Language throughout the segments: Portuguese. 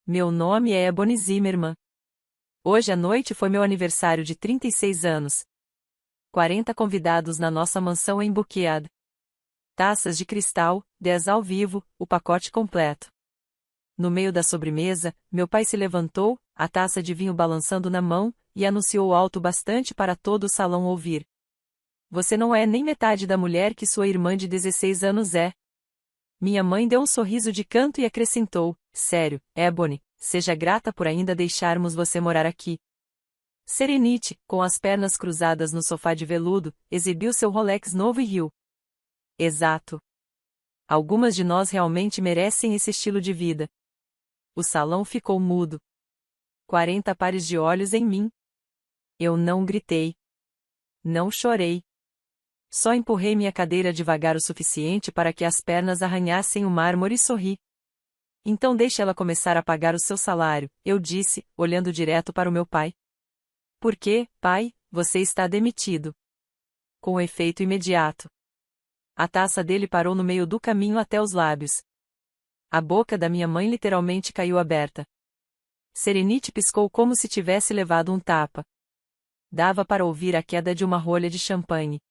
Meu nome é Ebony Zimmerman. Hoje à noite foi meu aniversário de 36 anos. 40 convidados na nossa mansão em Buckhead. Taças de cristal, 10 ao vivo, o pacote completo. No meio da sobremesa, meu pai se levantou, a taça de vinho balançando na mão, e anunciou alto bastante para todo o salão ouvir. Você não é nem metade da mulher que sua irmã de 16 anos é. Minha mãe deu um sorriso de canto e acrescentou, sério, Ebony, seja grata por ainda deixarmos você morar aqui. Serenity, com as pernas cruzadas no sofá de veludo, exibiu seu Rolex novo e riu. Exato. Algumas de nós realmente merecem esse estilo de vida. O salão ficou mudo. 40 pares de olhos em mim. Eu não gritei. Não chorei. Só empurrei minha cadeira devagar o suficiente para que as pernas arranhassem o mármore e sorri. Então deixe ela começar a pagar o seu salário, eu disse, olhando direto para o meu pai. Por quê, pai, você está demitido. Com efeito imediato. A taça dele parou no meio do caminho até os lábios. A boca da minha mãe literalmente caiu aberta. Serenity piscou como se tivesse levado um tapa. Dava para ouvir a queda de uma rolha de champanhe.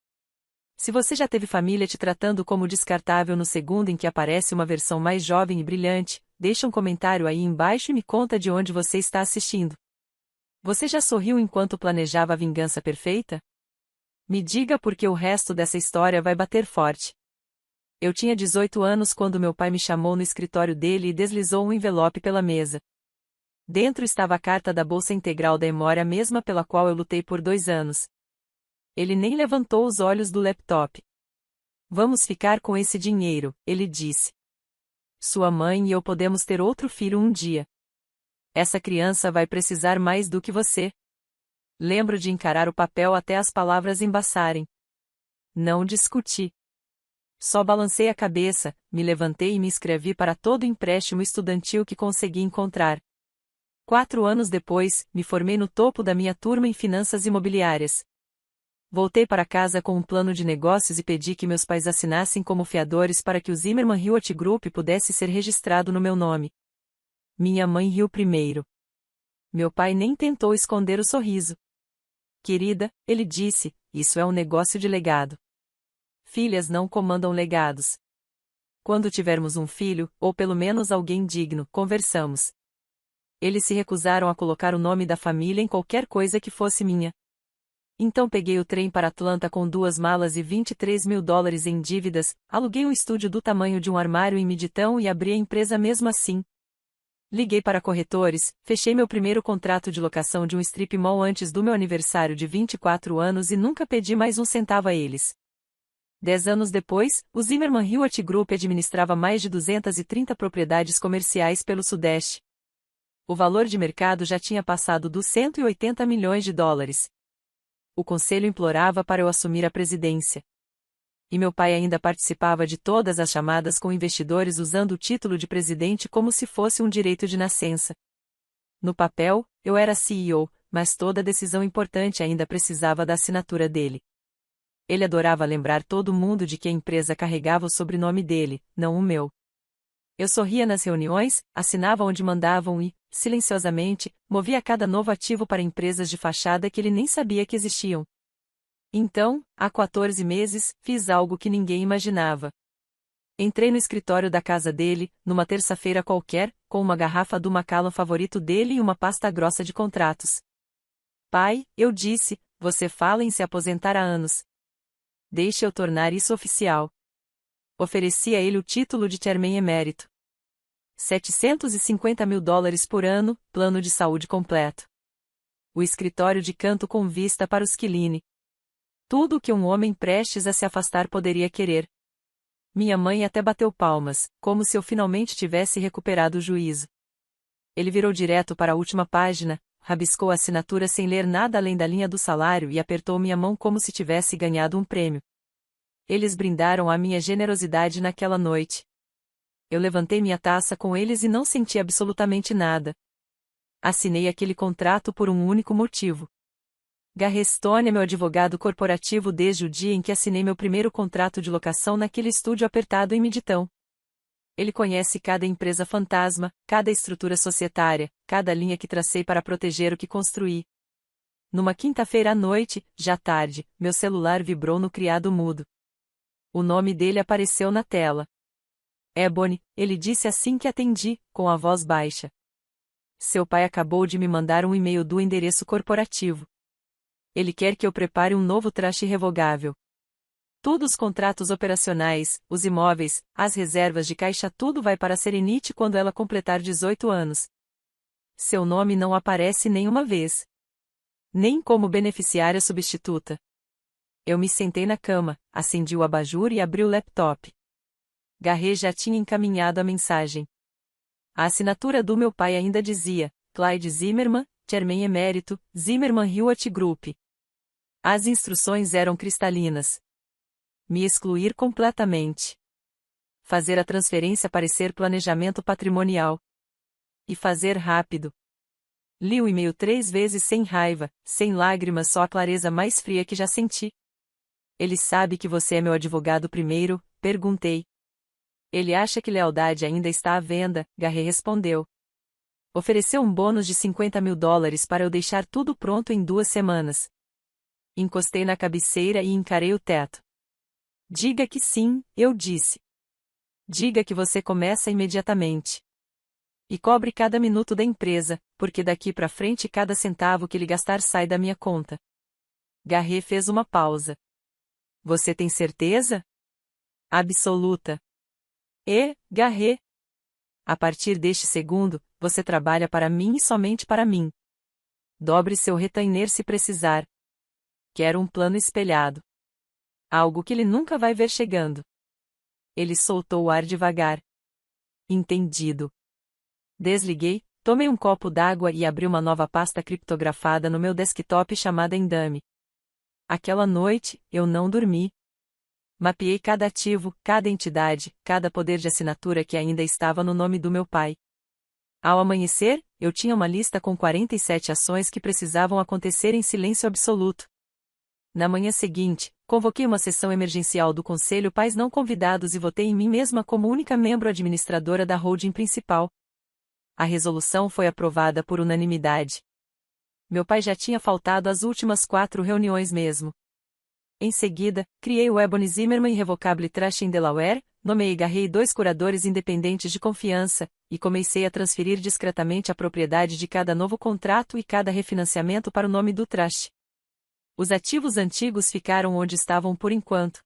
Se você já teve família te tratando como descartável no segundo em que aparece uma versão mais jovem e brilhante, deixa um comentário aí embaixo e me conta de onde você está assistindo. Você já sorriu enquanto planejava a vingança perfeita? Me diga porque o resto dessa história vai bater forte. Eu tinha 18 anos quando meu pai me chamou no escritório dele e deslizou um envelope pela mesa. Dentro estava a carta da Bolsa Integral da Emory, a mesma pela qual eu lutei por 2 anos. Ele nem levantou os olhos do laptop. Vamos ficar com esse dinheiro, ele disse. Sua mãe e eu podemos ter outro filho um dia. Essa criança vai precisar mais do que você. Lembro de encarar o papel até as palavras embaçarem. Não discuti. Só balancei a cabeça, me levantei e me inscrevi para todo o empréstimo estudantil que consegui encontrar. 4 anos depois, me formei no topo da minha turma em finanças imobiliárias. Voltei para casa com um plano de negócios e pedi que meus pais assinassem como fiadores para que o Zimmerman Realty Group pudesse ser registrado no meu nome. Minha mãe riu primeiro. Meu pai nem tentou esconder o sorriso. Querida, ele disse, isso é um negócio de legado. Filhas não comandam legados. Quando tivermos um filho, ou pelo menos alguém digno, conversamos. Eles se recusaram a colocar o nome da família em qualquer coisa que fosse minha. Então peguei o trem para Atlanta com 2 malas e $23 mil em dívidas, aluguei um estúdio do tamanho de um armário em Midtown e abri a empresa mesmo assim. Liguei para corretores, fechei meu primeiro contrato de locação de um strip mall antes do meu aniversário de 24 anos e nunca pedi mais um centavo a eles. 10 anos depois, o Zimmerman Realty Group administrava mais de 230 propriedades comerciais pelo Sudeste. O valor de mercado já tinha passado dos $180 milhões. O conselho implorava para eu assumir a presidência. E meu pai ainda participava de todas as chamadas com investidores usando o título de presidente como se fosse um direito de nascença. No papel, eu era CEO, mas toda decisão importante ainda precisava da assinatura dele. Ele adorava lembrar todo mundo de que a empresa carregava o sobrenome dele, não o meu. Eu sorria nas reuniões, assinava onde mandavam e, silenciosamente, movia cada novo ativo para empresas de fachada que ele nem sabia que existiam. Então, há 14 meses, fiz algo que ninguém imaginava. Entrei no escritório da casa dele, numa terça-feira qualquer, com uma garrafa do Macallan favorito dele e uma pasta grossa de contratos. Pai, eu disse, você fala em se aposentar há anos. Deixe eu tornar isso oficial. Ofereci a ele o título de chairman emérito. $750 mil por ano, plano de saúde completo. O escritório de canto com vista para os Quilini. Tudo o que um homem prestes a se afastar poderia querer. Minha mãe até bateu palmas, como se eu finalmente tivesse recuperado o juízo. Ele virou direto para a última página, rabiscou a assinatura sem ler nada além da linha do salário e apertou minha mão como se tivesse ganhado um prêmio. Eles brindaram à minha generosidade naquela noite. Eu levantei minha taça com eles e não senti absolutamente nada. Assinei aquele contrato por um único motivo. Garrestone é meu advogado corporativo desde o dia em que assinei meu primeiro contrato de locação naquele estúdio apertado em Midtown. Ele conhece cada empresa fantasma, cada estrutura societária, cada linha que tracei para proteger o que construí. Numa quinta-feira à noite, já tarde, meu celular vibrou no criado mudo. O nome dele apareceu na tela. Ebony, ele disse assim que atendi, com a voz baixa. Seu pai acabou de me mandar um e-mail do endereço corporativo. Ele quer que eu prepare um novo trust irrevogável. Todos os contratos operacionais, os imóveis, as reservas de caixa, tudo vai para a Serenity quando ela completar 18 anos. Seu nome não aparece nenhuma vez. Nem como beneficiária substituta. Eu me sentei na cama, acendi o abajur e abri o laptop. Garret já tinha encaminhado a mensagem. A assinatura do meu pai ainda dizia, Clyde Zimmerman, Chairman Emérito, Zimmerman Hewitt Group. As instruções eram cristalinas. Me excluir completamente. Fazer a transferência parecer planejamento patrimonial. E fazer rápido. Li o e-mail 3 vezes sem raiva, sem lágrimas, só a clareza mais fria que já senti. Ele sabe que você é meu advogado primeiro? Perguntei. Ele acha que lealdade ainda está à venda, Garret respondeu. Ofereceu um bônus de $50.000 para eu deixar tudo pronto em 2 semanas. Encostei na cabeceira e encarei o teto. Diga que sim, eu disse. Diga que você começa imediatamente. E cobre cada minuto da empresa, porque daqui para frente cada centavo que ele gastar sai da minha conta. Garret fez uma pausa. Você tem certeza? Absoluta. Garret. A partir deste segundo, você trabalha para mim e somente para mim. Dobre seu retainer se precisar. Quero um plano espelhado. Algo que ele nunca vai ver chegando. Ele soltou o ar devagar. Entendido. Desliguei, tomei um copo d'água e abri uma nova pasta criptografada no meu desktop chamada Endame. Aquela noite, eu não dormi. Mapeei cada ativo, cada entidade, cada poder de assinatura que ainda estava no nome do meu pai. Ao amanhecer, eu tinha uma lista com 47 ações que precisavam acontecer em silêncio absoluto. Na manhã seguinte, convoquei uma sessão emergencial do Conselho Pais não convidados e votei em mim mesma como única membro administradora da holding principal. A resolução foi aprovada por unanimidade. Meu pai já tinha faltado às últimas 4 reuniões mesmo. Em seguida, criei o Ebony Zimmerman Irrevocable Trust em Delaware, nomeei Garret e 2 curadores independentes de confiança, e comecei a transferir discretamente a propriedade de cada novo contrato e cada refinanciamento para o nome do trust. Os ativos antigos ficaram onde estavam por enquanto.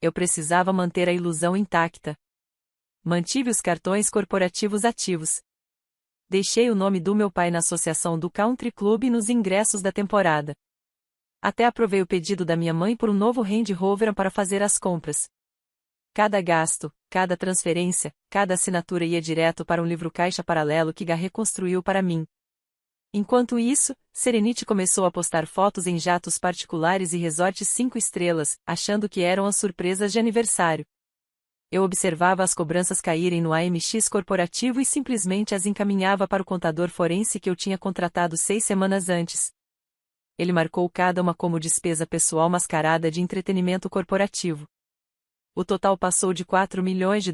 Eu precisava manter a ilusão intacta. Mantive os cartões corporativos ativos. Deixei o nome do meu pai na associação do Country Club e nos ingressos da temporada. Até aprovei o pedido da minha mãe por um novo Range Rover para fazer as compras. Cada gasto, cada transferência, cada assinatura ia direto para um livro-caixa paralelo que Garret construiu para mim. Enquanto isso, Serenity começou a postar fotos em jatos particulares e resorts 5 estrelas, achando que eram as surpresas de aniversário. Eu observava as cobranças caírem no AMX corporativo e simplesmente as encaminhava para o contador forense que eu tinha contratado 6 semanas antes. Ele marcou cada uma como despesa pessoal mascarada de entretenimento corporativo. O total passou de $4 milhões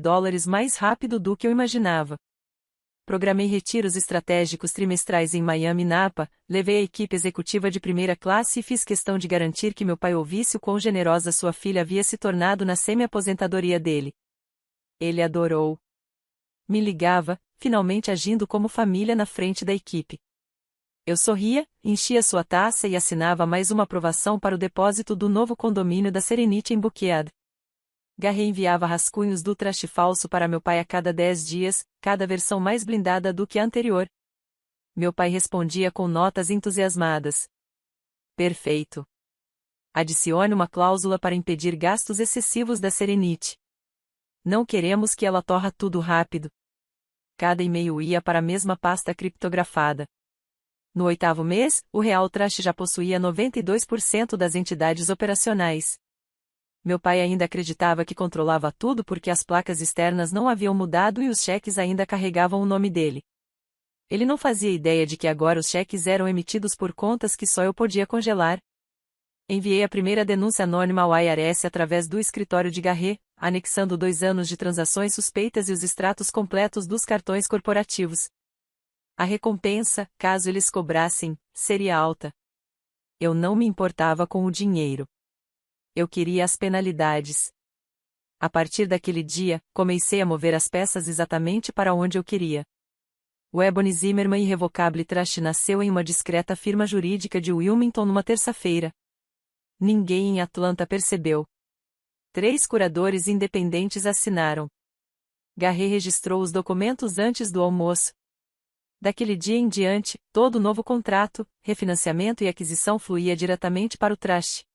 mais rápido do que eu imaginava. Programei retiros estratégicos trimestrais em Miami e Napa, levei a equipe executiva de primeira classe e fiz questão de garantir que meu pai ouvisse o quão generosa sua filha havia se tornado na semi-aposentadoria dele. Ele adorou. Me ligava, finalmente agindo como família na frente da equipe. Eu sorria, enchia sua taça e assinava mais uma aprovação para o depósito do novo condomínio da Serenity em Buckhead. Garret enviava rascunhos do trust falso para meu pai a cada 10 dias, cada versão mais blindada do que a anterior. Meu pai respondia com notas entusiasmadas. Perfeito. Adicione uma cláusula para impedir gastos excessivos da Serenity. Não queremos que ela torra tudo rápido. Cada e-mail ia para a mesma pasta criptografada. No 8º mês, o Real Trust já possuía 92% das entidades operacionais. Meu pai ainda acreditava que controlava tudo porque as placas externas não haviam mudado e os cheques ainda carregavam o nome dele. Ele não fazia ideia de que agora os cheques eram emitidos por contas que só eu podia congelar. Enviei a primeira denúncia anônima ao IRS através do escritório de Garret, anexando 2 anos de transações suspeitas e os extratos completos dos cartões corporativos. A recompensa, caso eles cobrassem, seria alta. Eu não me importava com o dinheiro. Eu queria as penalidades. A partir daquele dia, comecei a mover as peças exatamente para onde eu queria. O Ebony Zimmerman Irrevocable Trust nasceu em uma discreta firma jurídica de Wilmington numa terça-feira. Ninguém em Atlanta percebeu. 3 curadores independentes assinaram. Garret registrou os documentos antes do almoço. Daquele dia em diante, todo novo contrato, refinanciamento e aquisição fluía diretamente para o trust.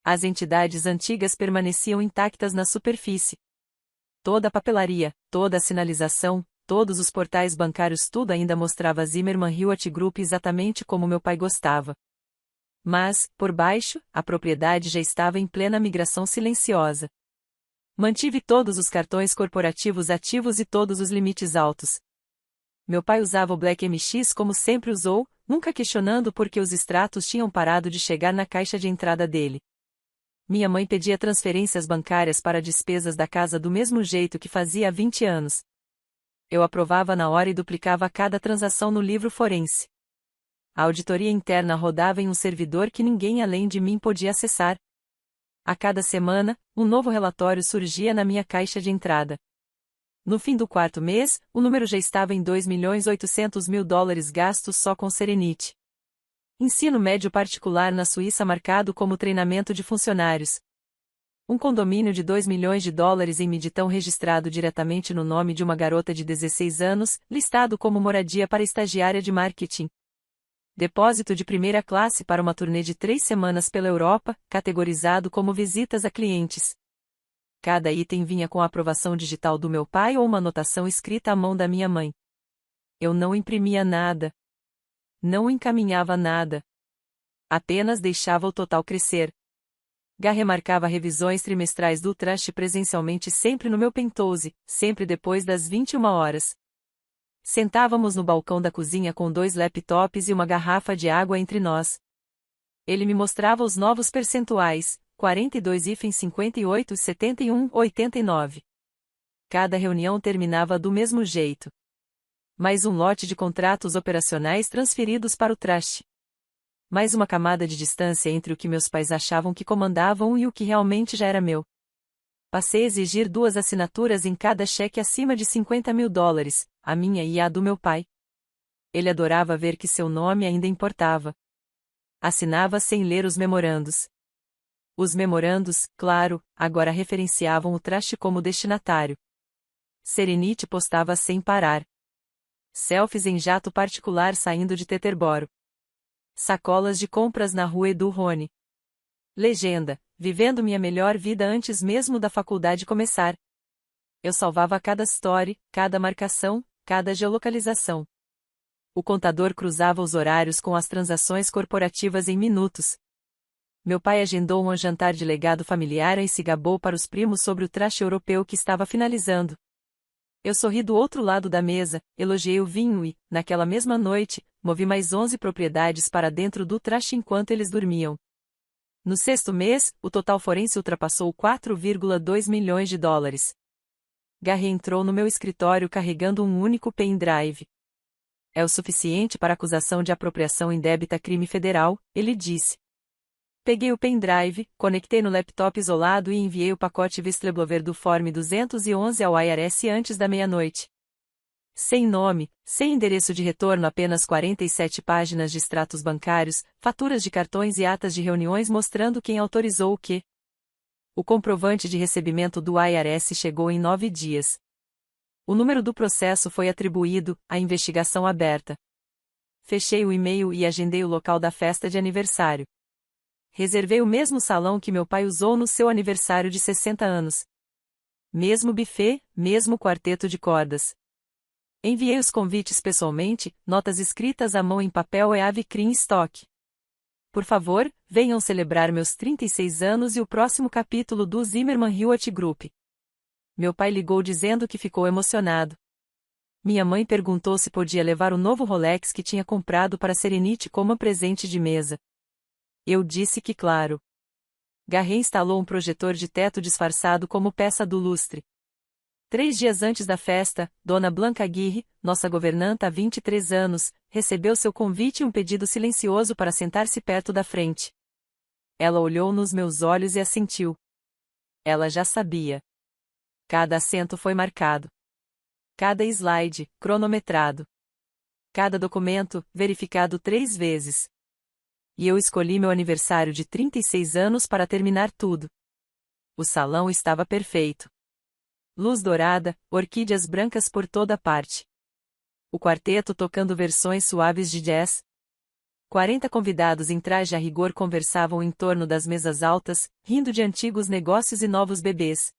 As entidades antigas permaneciam intactas na superfície. Toda a papelaria, toda a sinalização, todos os portais bancários, tudo ainda mostrava Zimmerman Hewitt Group exatamente como meu pai gostava. Mas, por baixo, a propriedade já estava em plena migração silenciosa. Mantive todos os cartões corporativos ativos e todos os limites altos. Meu pai usava o Black MX como sempre usou, nunca questionando por que os extratos tinham parado de chegar na caixa de entrada dele. Minha mãe pedia transferências bancárias para despesas da casa do mesmo jeito que fazia há 20 anos. Eu aprovava na hora e duplicava cada transação no livro forense. A auditoria interna rodava em um servidor que ninguém além de mim podia acessar. A cada semana, um novo relatório surgia na minha caixa de entrada. No fim do 4º mês, o número já estava em $2.800.000 gastos só com Serenity. Ensino médio particular na Suíça marcado como treinamento de funcionários. Um condomínio de $2 milhões em Midtown registrado diretamente no nome de uma garota de 16 anos, listado como moradia para estagiária de marketing. Depósito de primeira classe para uma turnê de 3 semanas pela Europa, categorizado como visitas a clientes. Cada item vinha com a aprovação digital do meu pai ou uma anotação escrita à mão da minha mãe. Eu não imprimia nada. Não encaminhava nada. Apenas deixava o total crescer. Garret marcava revisões trimestrais do trust presencialmente sempre no meu penthouse, sempre depois das 21 horas. Sentávamos no balcão da cozinha com 2 laptops e uma garrafa de água entre nós. Ele me mostrava os novos percentuais, 42,58, 71, 89. Cada reunião terminava do mesmo jeito. Mais um lote de contratos operacionais transferidos para o trust. Mais uma camada de distância entre o que meus pais achavam que comandavam e o que realmente já era meu. Passei a exigir 2 assinaturas em cada cheque acima de $50.000, a minha e a do meu pai. Ele adorava ver que seu nome ainda importava. Assinava sem ler os memorandos. Os memorandos, claro, agora referenciavam o trust como destinatário. Serenity postava sem parar. Selfies em jato particular saindo de Teterboro. Sacolas de compras na rua Edu Rony. Legenda: vivendo minha melhor vida antes mesmo da faculdade começar. Eu salvava cada story, cada marcação, cada geolocalização. O contador cruzava os horários com as transações corporativas em minutos. Meu pai agendou um jantar de legado familiar e se gabou para os primos sobre o trust europeu que estava finalizando. Eu sorri do outro lado da mesa, elogiei o vinho e, naquela mesma noite, movi mais 11 propriedades para dentro do trust enquanto eles dormiam. No 6º mês, o total forense ultrapassou $4,2 milhões. Garret entrou no meu escritório carregando um único pendrive. É o suficiente para acusação de apropriação indébita crime federal, ele disse. Peguei o pendrive, conectei no laptop isolado e enviei o pacote Whistleblower do Form 211 ao IRS antes da meia-noite. Sem nome, sem endereço de retorno, apenas 47 páginas de extratos bancários, faturas de cartões e atas de reuniões mostrando quem autorizou o quê. O comprovante de recebimento do IRS chegou em 9 dias. O número do processo foi atribuído, a investigação aberta. Fechei o e-mail e agendei o local da festa de aniversário. Reservei o mesmo salão que meu pai usou no seu aniversário de 60 anos. Mesmo buffet, mesmo quarteto de cordas. Enviei os convites pessoalmente, notas escritas à mão em papel e ave cream stock. Por favor, venham celebrar meus 36 anos e o próximo capítulo do Zimmerman Hewitt Group. Meu pai ligou dizendo que ficou emocionado. Minha mãe perguntou se podia levar o novo Rolex que tinha comprado para Serenity como presente de mesa. Eu disse que claro. Garret instalou um projetor de teto disfarçado como peça do lustre. 3 dias antes da festa, Dona Blanca Aguirre, nossa governanta há 23 anos, recebeu seu convite e um pedido silencioso para sentar-se perto da frente. Ela olhou nos meus olhos e assentiu. Ela já sabia. Cada assento foi marcado. Cada slide, cronometrado. Cada documento, verificado 3 vezes. E eu escolhi meu aniversário de 36 anos para terminar tudo. O salão estava perfeito. Luz dourada, orquídeas brancas por toda parte. O quarteto tocando versões suaves de jazz. 40 convidados em traje a rigor conversavam em torno das mesas altas, rindo de antigos negócios e novos bebês.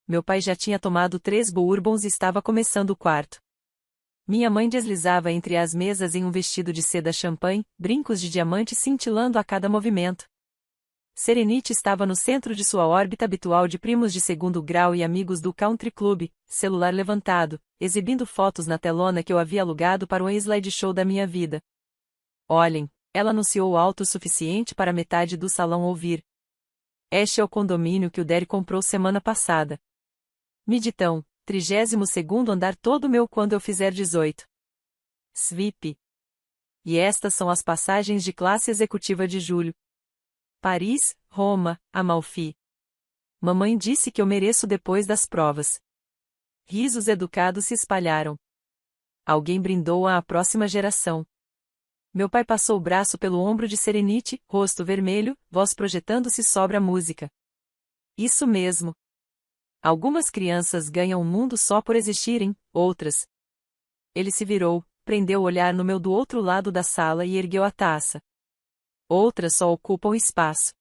Meu pai já tinha tomado 3 bourbons e estava começando o quarto. Minha mãe deslizava entre as mesas em um vestido de seda champanhe, brincos de diamante cintilando a cada movimento. Serenity estava no centro de sua órbita habitual de primos de segundo grau e amigos do country club, celular levantado, exibindo fotos na telona que eu havia alugado para um slideshow da minha vida. Olhem, ela anunciou alto o suficiente para metade do salão ouvir. Este é o condomínio que o Derry comprou semana passada. Midtown, 32º andar todo meu quando eu fizer 18. Sweep. E estas são as passagens de classe executiva de julho. Paris, Roma, Amalfi. Mamãe disse que eu mereço depois das provas. Risos educados se espalharam. Alguém brindou à próxima geração. Meu pai passou o braço pelo ombro de Serenity, rosto vermelho, voz projetando-se sobre a música. Isso mesmo. Algumas crianças ganham o mundo só por existirem, outras. Ele se virou, prendeu o olhar no meu do outro lado da sala e ergueu a taça. Outras só ocupam espaço.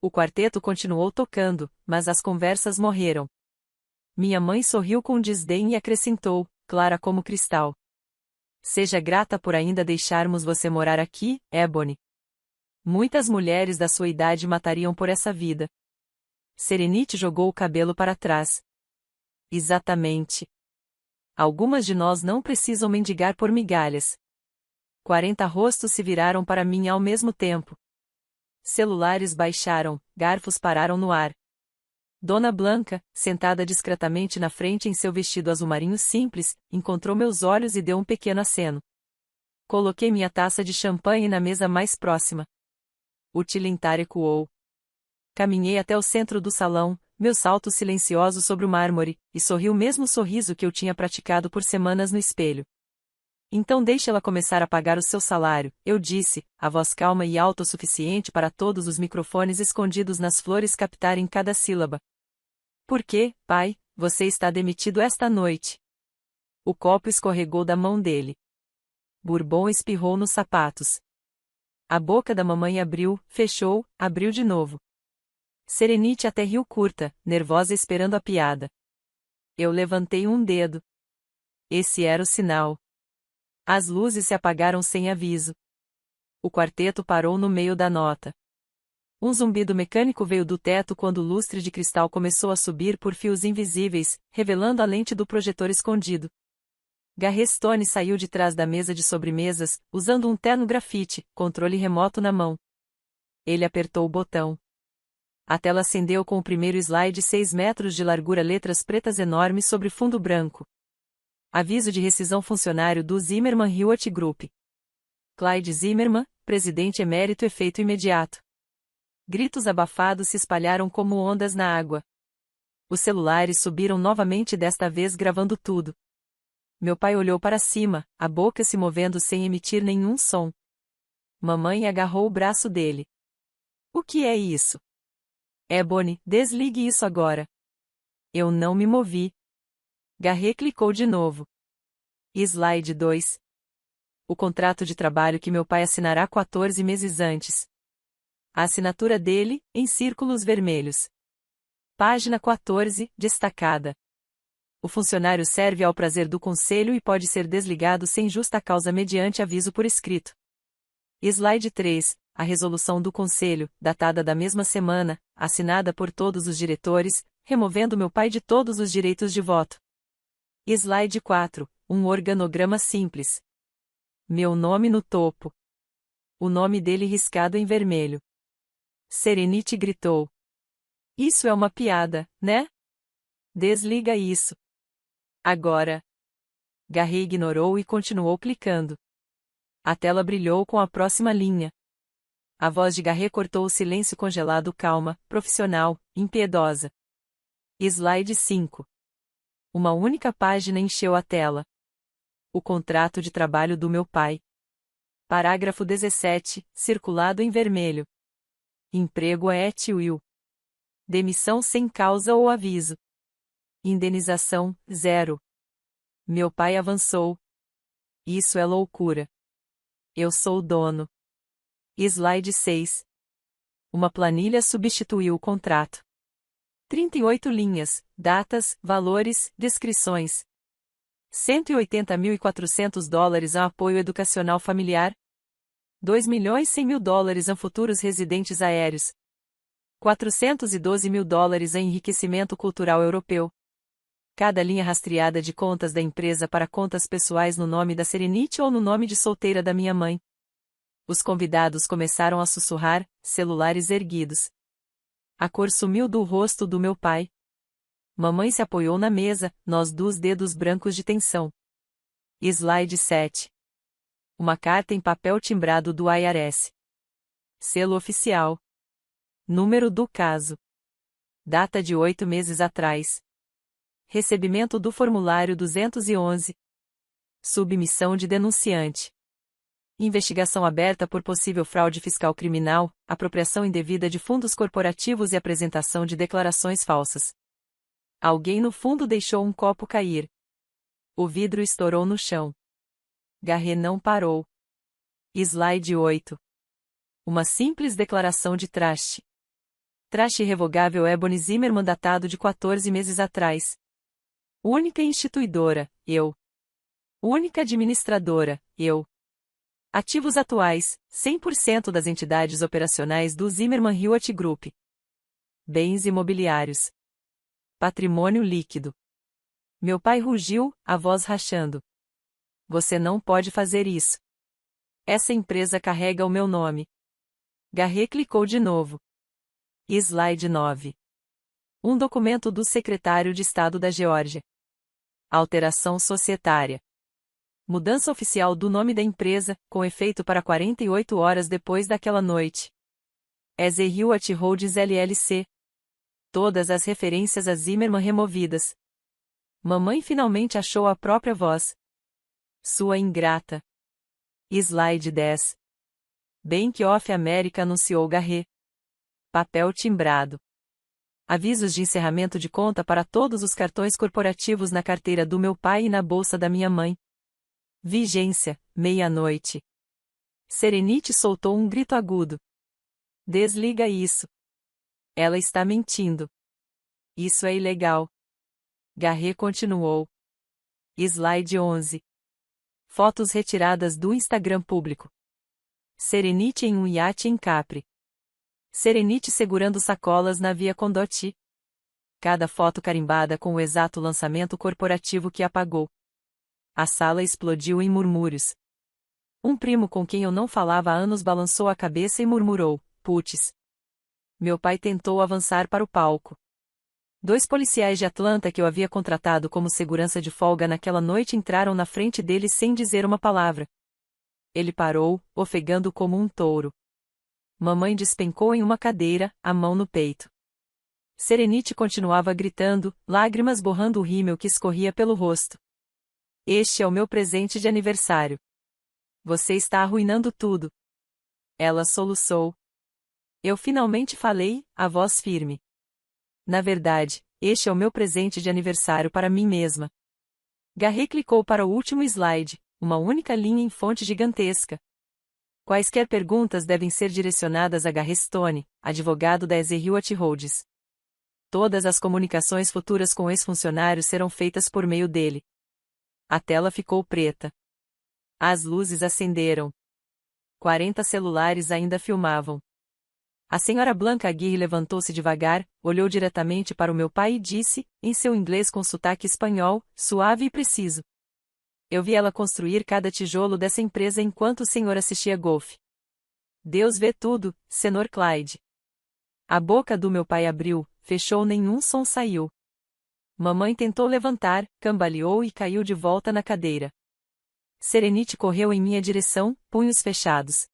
O quarteto continuou tocando, mas as conversas morreram. Minha mãe sorriu com desdém e acrescentou, clara como cristal. Seja grata por ainda deixarmos você morar aqui, Ebony. Muitas mulheres da sua idade matariam por essa vida. Serenity jogou o cabelo para trás. Exatamente. Algumas de nós não precisam mendigar por migalhas. 40 rostos se viraram para mim ao mesmo tempo. Celulares baixaram, garfos pararam no ar. Dona Blanca, sentada discretamente na frente em seu vestido azul marinho simples, encontrou meus olhos e deu um pequeno aceno. Coloquei minha taça de champanhe na mesa mais próxima. O tilintar ecoou. Caminhei até o centro do salão, meus saltos silenciosos sobre o mármore, e sorri o mesmo sorriso que eu tinha praticado por semanas no espelho. Então deixe ela começar a pagar o seu salário, eu disse, a voz calma e alta o suficiente para todos os microfones escondidos nas flores captarem cada sílaba. Por quê, pai, você está demitido esta noite? O copo escorregou da mão dele. Bourbon espirrou nos sapatos. A boca da mamãe abriu, fechou, abriu de novo. Serenity até riu curta, nervosa esperando a piada. Eu levantei um dedo. Esse era o sinal. As luzes se apagaram sem aviso. O quarteto parou no meio da nota. Um zumbido mecânico veio do teto quando o lustre de cristal começou a subir por fios invisíveis, revelando a lente do projetor escondido. Garret Stone saiu de trás da mesa de sobremesas, usando um terno grafite, controle remoto na mão. Ele apertou o botão. A tela acendeu com o primeiro slide 6 metros de largura, letras pretas enormes sobre fundo branco. Aviso de rescisão funcionário do Zimmermann Hewitt Group. Clyde Zimmermann, presidente emérito, efeito imediato. Gritos abafados se espalharam como ondas na água. Os celulares subiram novamente, desta vez gravando tudo. Meu pai olhou para cima, a boca se movendo sem emitir nenhum som. Mamãe agarrou o braço dele. O que é isso? Ebony, desligue isso agora. Eu não me movi. Garret clicou de novo. Slide 2. O contrato de trabalho que meu pai assinará 14 meses antes. A assinatura dele, em círculos vermelhos. Página 14, destacada. O funcionário serve ao prazer do conselho e pode ser desligado sem justa causa mediante aviso por escrito. Slide 3. A resolução do conselho, datada da mesma semana, assinada por todos os diretores, removendo meu pai de todos os direitos de voto. Slide 4. Um organograma simples. Meu nome no topo. O nome dele riscado em vermelho. Serenity gritou. Isso é uma piada, né? Desliga isso. Agora. Garrett ignorou e continuou clicando. A tela brilhou com a próxima linha. A voz de Garrett cortou o silêncio congelado calma, profissional, impiedosa. Slide 5. Uma única página encheu a tela. O contrato de trabalho do meu pai. Parágrafo 17, circulado em vermelho. Emprego é at will. Demissão sem causa ou aviso. Indenização, 0. Meu pai avançou. Isso é loucura. Eu sou o dono. Slide 6. Uma planilha substituiu o contrato. 38 linhas, datas, valores, descrições. $180.400 a apoio educacional familiar. $2.100.000 a futuros residentes aéreos. $412.000 a enriquecimento cultural europeu. Cada linha rastreada de contas da empresa para contas pessoais no nome da Serenity ou no nome de solteira da minha mãe. Os convidados começaram a sussurrar, celulares erguidos. A cor sumiu do rosto do meu pai. Mamãe se apoiou na mesa, nós dos dedos brancos de tensão. Slide 7. Uma carta em papel timbrado do IRS. Selo oficial. Número do caso. Data de 8 meses atrás. Recebimento do formulário 211. Submissão de denunciante. Investigação aberta por possível fraude fiscal criminal, apropriação indevida de fundos corporativos e apresentação de declarações falsas. Alguém no fundo deixou um copo cair. O vidro estourou no chão. Garrett não parou. Slide 8. Uma simples declaração de traste. Traste irrevogável Ebony Zimmerman datado de 14 meses atrás. Única instituidora, eu. Única administradora, eu. Ativos atuais, 100% das entidades operacionais do Zimmerman Hewitt Group. Bens imobiliários. Patrimônio líquido. Meu pai rugiu, a voz rachando. Você não pode fazer isso. Essa empresa carrega o meu nome. Garrett clicou de novo. Slide 9. Um documento do secretário de Estado da Geórgia. Alteração societária. Mudança oficial do nome da empresa, com efeito para 48 horas depois daquela noite. EZ Hewitt Holdings LLC. Todas as referências a Zimmerman removidas. Mamãe finalmente achou a própria voz. Sua ingrata. Slide 10. Bank of America anunciou Garrett. Papel timbrado. Avisos de encerramento de conta para todos os cartões corporativos na carteira do meu pai e na bolsa da minha mãe. Vigência, meia-noite. Serenity soltou um grito agudo. Desliga isso. Ela está mentindo. Isso é ilegal. Garrett continuou. Slide 11. Fotos retiradas do Instagram público. Serenity em um iate em Capri. Serenity segurando sacolas na Via Condotti. Cada foto carimbada com o exato lançamento corporativo que apagou. A sala explodiu em murmúrios. Um primo com quem eu não falava há anos balançou a cabeça e murmurou, putz. Meu pai tentou avançar para o palco. 2 policiais de Atlanta que eu havia contratado como segurança de folga naquela noite entraram na frente dele sem dizer uma palavra. Ele parou, ofegando como um touro. Mamãe despencou em uma cadeira, a mão no peito. Serenity continuava gritando, lágrimas borrando o rímel que escorria pelo rosto. Este é o meu presente de aniversário. Você está arruinando tudo. Ela soluçou. Eu finalmente falei, a voz firme. Na verdade, este é o meu presente de aniversário para mim mesma. Garrett clicou para o último slide, uma única linha em fonte gigantesca. Quaisquer perguntas devem ser direcionadas a Garrett Stone, advogado da EZ Hewitt Holdings. Todas as comunicações futuras com ex-funcionários serão feitas por meio dele. A tela ficou preta. As luzes acenderam. 40 celulares ainda filmavam. A senhora Blanca Aguirre levantou-se devagar, olhou diretamente para o meu pai e disse, em seu inglês com sotaque espanhol, suave e preciso. Eu vi ela construir cada tijolo dessa empresa enquanto o senhor assistia golfe. Deus vê tudo, Senhor Clyde. A boca do meu pai abriu, fechou, nenhum som saiu. Mamãe tentou levantar, cambaleou e caiu de volta na cadeira. Serenity correu em minha direção, punhos fechados.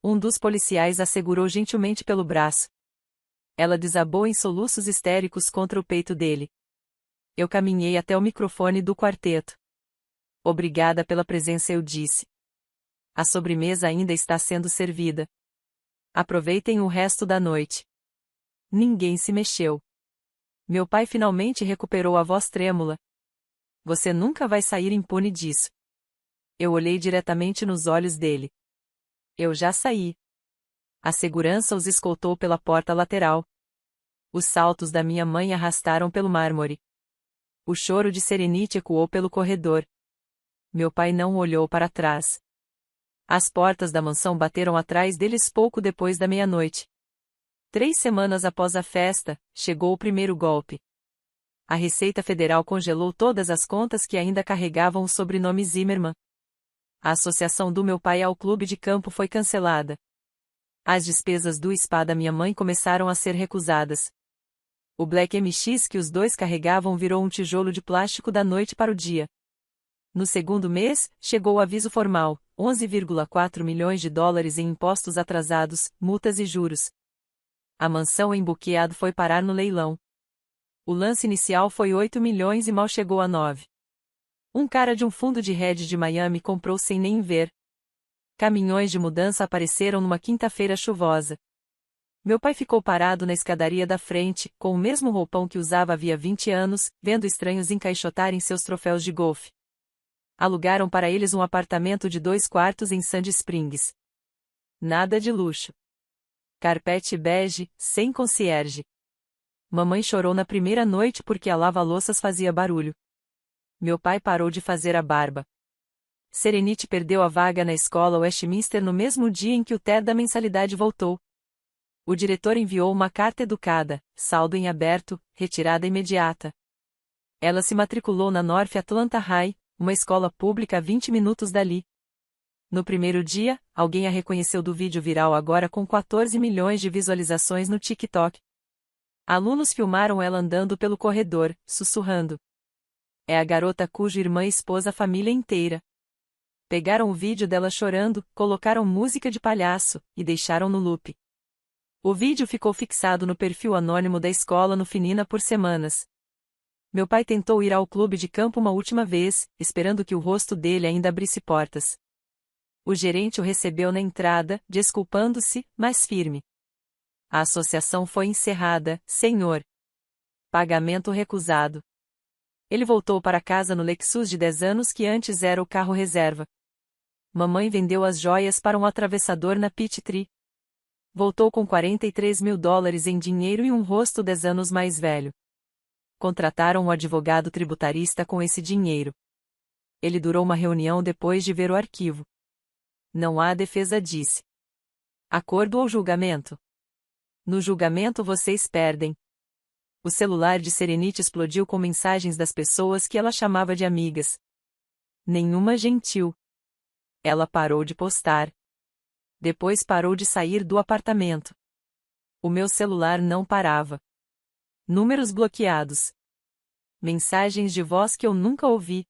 Um dos policiais a segurou gentilmente pelo braço. Ela desabou em soluços histéricos contra o peito dele. Eu caminhei até o microfone do quarteto. Obrigada pela presença, eu disse. A sobremesa ainda está sendo servida. Aproveitem o resto da noite. Ninguém se mexeu. Meu pai finalmente recuperou a voz trêmula. Você nunca vai sair impune disso. Eu olhei diretamente nos olhos dele. Eu já saí. A segurança os escoltou pela porta lateral. Os saltos da minha mãe arrastaram pelo mármore. O choro de Serenity ecoou pelo corredor. Meu pai não olhou para trás. As portas da mansão bateram atrás deles pouco depois da meia-noite. 3 semanas após a festa, chegou o primeiro golpe. A Receita Federal congelou todas as contas que ainda carregavam o sobrenome Zimmerman. A associação do meu pai ao clube de campo foi cancelada. As despesas do spa da minha mãe começaram a ser recusadas. O Black MX que os dois carregavam virou um tijolo de plástico da noite para o dia. No segundo mês, chegou o aviso formal, 11,4 milhões de dólares em impostos atrasados, multas e juros. A mansão em Buckhead foi parar no leilão. O lance inicial foi 8 milhões e mal chegou a 9. Um cara de um fundo de hedge de Miami comprou sem nem ver. Caminhões de mudança apareceram numa quinta-feira chuvosa. Meu pai ficou parado na escadaria da frente, com o mesmo roupão que usava havia 20 anos, vendo estranhos encaixotarem seus troféus de golfe. Alugaram para eles um apartamento de 2 quartos em Sandy Springs. Nada de luxo. Carpete bege, sem concierge. Mamãe chorou na primeira noite porque a lava-louças fazia barulho. Meu pai parou de fazer a barba. Serenity perdeu a vaga na escola Westminster no mesmo dia em que o TED da mensalidade voltou. O diretor enviou uma carta educada, saldo em aberto, retirada imediata. Ela se matriculou na North Atlanta High, uma escola pública a 20 minutos dali. No primeiro dia, alguém a reconheceu do vídeo viral agora com 14 milhões de visualizações no TikTok. Alunos filmaram ela andando pelo corredor, sussurrando. É a garota cuja irmã expôs a família inteira. Pegaram o vídeo dela chorando, colocaram música de palhaço, e deixaram no loop. O vídeo ficou fixado no perfil anônimo da escola no Finina por semanas. Meu pai tentou ir ao clube de campo uma última vez, esperando que o rosto dele ainda abrisse portas. O gerente o recebeu na entrada, desculpando-se, mas firme. A associação foi encerrada, senhor. Pagamento recusado. Ele voltou para casa no Lexus de 10 anos que antes era o carro reserva. Mamãe vendeu as joias para um atravessador na Peachtree. Voltou com 43 mil dólares em dinheiro e um rosto 10 anos mais velho. Contrataram um advogado tributarista com esse dinheiro. Ele durou uma reunião depois de ver o arquivo. Não há defesa, disse. Acordo ou julgamento? No julgamento vocês perdem. O celular de Serenity explodiu com mensagens das pessoas que ela chamava de amigas. Nenhuma gentil. Ela parou de postar. Depois parou de sair do apartamento. O meu celular não parava. Números bloqueados. Mensagens de voz que eu nunca ouvi.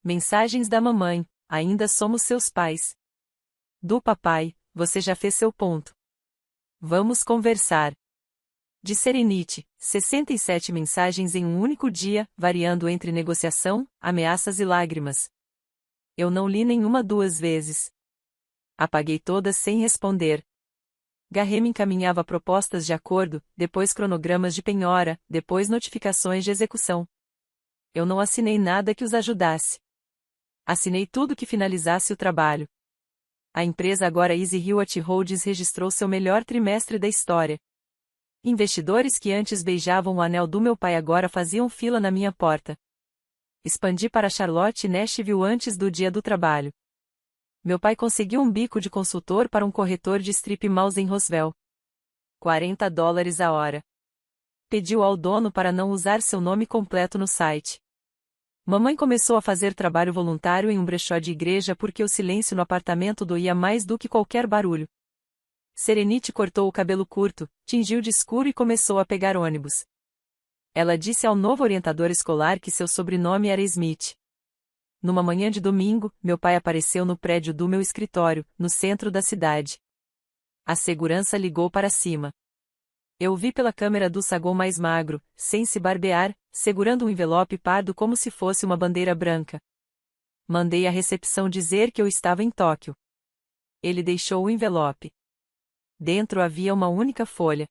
Mensagens da mamãe, ainda somos seus pais. Do papai, você já fez seu ponto. Vamos conversar. De Serenity, 67 mensagens em um único dia, variando entre negociação, ameaças e lágrimas. Eu não li nenhuma 2 vezes. Apaguei todas sem responder. Garrem encaminhava propostas de acordo, depois cronogramas de penhora, depois notificações de execução. Eu não assinei nada que os ajudasse. Assinei tudo que finalizasse o trabalho. A empresa agora Easy Hewitt Holdings registrou seu melhor trimestre da história. Investidores que antes beijavam o anel do meu pai agora faziam fila na minha porta. Expandi para Charlotte e Nashville antes do dia do trabalho. Meu pai conseguiu um bico de consultor para um corretor de strip malls em Roswell. $40 a hora. Pediu ao dono para não usar seu nome completo no site. Mamãe começou a fazer trabalho voluntário em um brechó de igreja porque o silêncio no apartamento doía mais do que qualquer barulho. Serenite cortou o cabelo curto, tingiu de escuro e começou a pegar ônibus. Ela disse ao novo orientador escolar que seu sobrenome era Smith. Numa manhã de domingo, meu pai apareceu no prédio do meu escritório, no centro da cidade. A segurança ligou para cima. Eu o vi pela câmera do saguão mais magro, sem se barbear, segurando um envelope pardo como se fosse uma bandeira branca. Mandei à recepção dizer que eu estava em Tóquio. Ele deixou o envelope. Dentro havia uma única folha.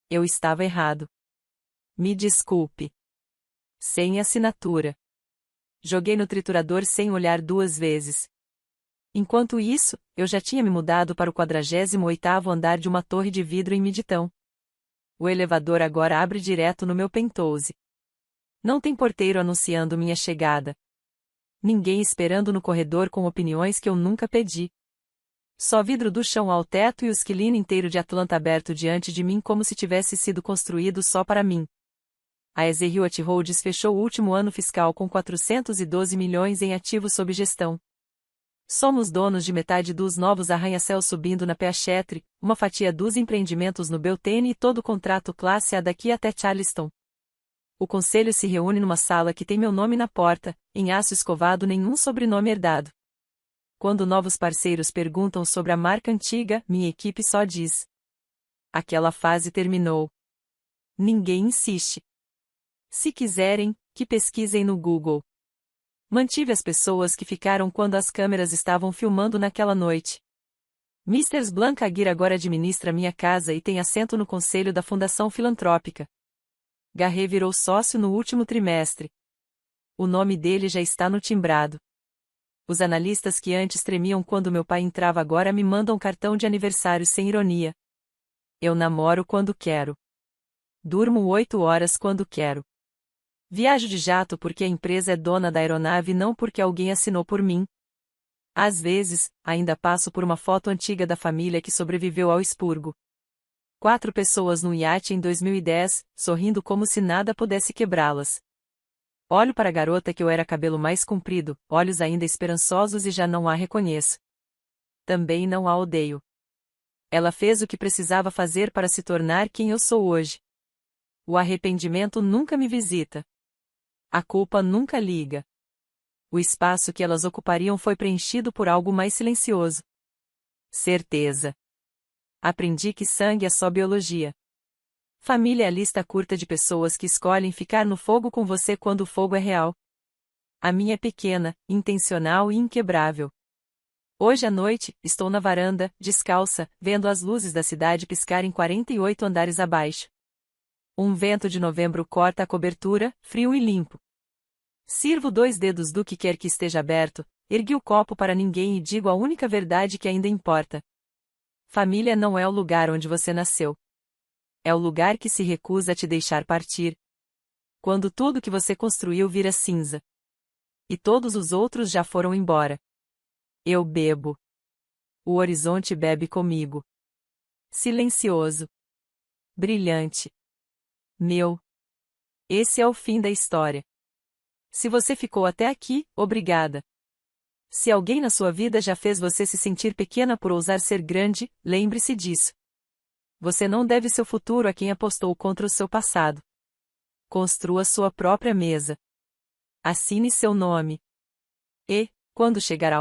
Eu estava errado. Me desculpe. Sem assinatura. Joguei no triturador sem olhar 2 vezes. Enquanto isso, eu já tinha me mudado para o 48º andar de uma torre de vidro em Midtown. O elevador agora abre direto no meu penthouse. Não tem porteiro anunciando minha chegada. Ninguém esperando no corredor com opiniões que eu nunca pedi. Só vidro do chão ao teto e o skyline inteiro de Atlanta aberto diante de mim como se tivesse sido construído só para mim. A Ezerhill Roads fechou o último ano fiscal com 412 milhões em ativos sob gestão. Somos donos de metade dos novos arranha-céus subindo na Peachtree, uma fatia dos empreendimentos no Beltane e todo o contrato classe A daqui até Charleston. O conselho se reúne numa sala que tem meu nome na porta, em aço escovado, nenhum sobrenome herdado. Quando novos parceiros perguntam sobre a marca antiga, minha equipe só diz: aquela fase terminou. Ninguém insiste. Se quiserem, que pesquisem no Google. Mantive as pessoas que ficaram quando as câmeras estavam filmando naquela noite. Mr. Blanca Aguirre agora administra minha casa e tem assento no conselho da Fundação Filantrópica. Garret virou sócio no último trimestre. O nome dele já está no timbrado. Os analistas que antes tremiam quando meu pai entrava agora me mandam cartão de aniversário sem ironia. Eu namoro quando quero. Durmo 8 horas quando quero. Viajo de jato porque a empresa é dona da aeronave e não porque alguém assinou por mim. Às vezes, ainda passo por uma foto antiga da família que sobreviveu ao expurgo. 4 pessoas no iate em 2010, sorrindo como se nada pudesse quebrá-las. Olho para a garota que eu era cabelo mais comprido, olhos ainda esperançosos e já não a reconheço. Também não a odeio. Ela fez o que precisava fazer para se tornar quem eu sou hoje. O arrependimento nunca me visita. A culpa nunca liga. O espaço que elas ocupariam foi preenchido por algo mais silencioso. Certeza. Aprendi que sangue é só biologia. Família é a lista curta de pessoas que escolhem ficar no fogo com você quando o fogo é real. A minha é pequena, intencional e inquebrável. Hoje à noite, estou na varanda, descalça, vendo as luzes da cidade piscar em 48 andares abaixo. Um vento de novembro corta a cobertura, frio e limpo. Sirvo 2 dedos do que quer que esteja aberto, ergui o copo para ninguém e digo a única verdade que ainda importa. Família não é o lugar onde você nasceu. É o lugar que se recusa a te deixar partir. Quando tudo que você construiu vira cinza. E todos os outros já foram embora. Eu bebo. O horizonte bebe comigo. Silencioso. Brilhante. Meu. Esse é o fim da história. Se você ficou até aqui, obrigada. Se alguém na sua vida já fez você se sentir pequena por ousar ser grande, lembre-se disso. Você não deve seu futuro a quem apostou contra o seu passado. Construa sua própria mesa. Assine seu nome. E, quando chegar a hora,